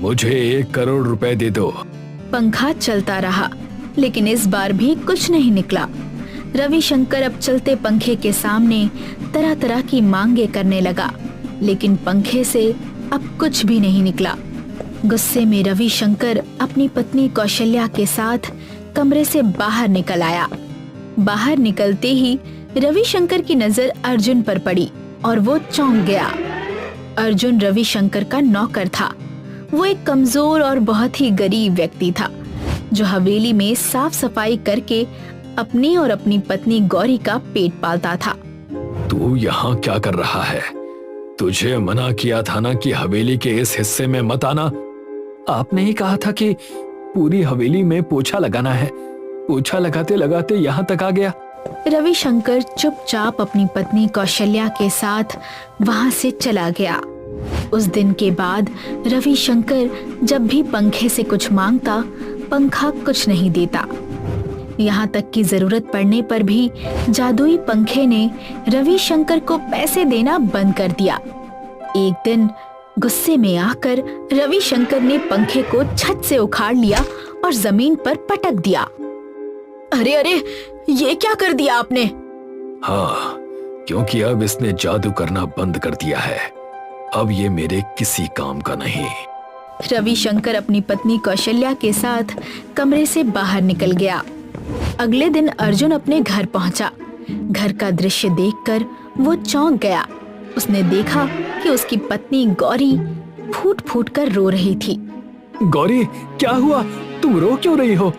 मुझे 1 करोड़ रुपए दे दो। पंखा चलता रहा, लेकिन इस बार भी कुछ नहीं निकला। रविशंकर अब चलते पंखे के सामने तरह तरह की मांगे करने लगा, लेकिन पंखे से अब कुछ भी नहीं निकला। गुस्से में रविशंकर अपनी पत्नी कौशल्या के साथ कमरे से बाहर निकल आया। बाहर निकलते ही रविशंकर की नजर अर्जुन पर पड़ी और वो चौंक गया। अर्जुन रविशंकर का नौकर था। वो एक कमजोर और बहुत ही गरीब व्यक्ति था, जो हवेली में साफ सफाई करके अपनी और अपनी पत्नी गौरी का पेट पालता था। तू यहाँ क्या कर रहा है? तुझे मना किया था ना कि हवेली के इस हिस्से में मत आना। आपने ही कहा था कि पूरी हवेली में पोछा लगाना है। पोछा लगाते लगाते यहाँ तक आ गया। रविशंकर चुपचाप अपनी पत्नी कौशल्या के साथ वहां से चला गया। उस दिन के बाद रविशंकर जब भी पंखे से कुछ मांगता, पंखा कुछ नहीं देता। यहाँ तक कि जरूरत पड़ने पर भी जादुई पंखे ने रविशंकर को पैसे देना बंद कर दिया। एक दिन गुस्से में आकर रविशंकर ने पंखे को छत से उखाड़ लिया और जमीन पर पटक दिया। अरे अरे, ये क्या कर दिया आपने? हाँ, क्योंकि अब इसने जादू करना बंद कर दिया है। अब ये मेरे किसी काम का नहीं। रविशंकर अपनी पत्नी कौशल्या के साथ कमरे से बाहर निकल गया। अगले दिन अर्जुन अपने घर पहुंचा। घर का दृश्य देखकर वो चौंक गया। उसने देखा कि उसकी पत्नी गौरी फूट फूट कर रो रही थी। गौरी, क्या हुआ? तुम रो क्यों रही हो?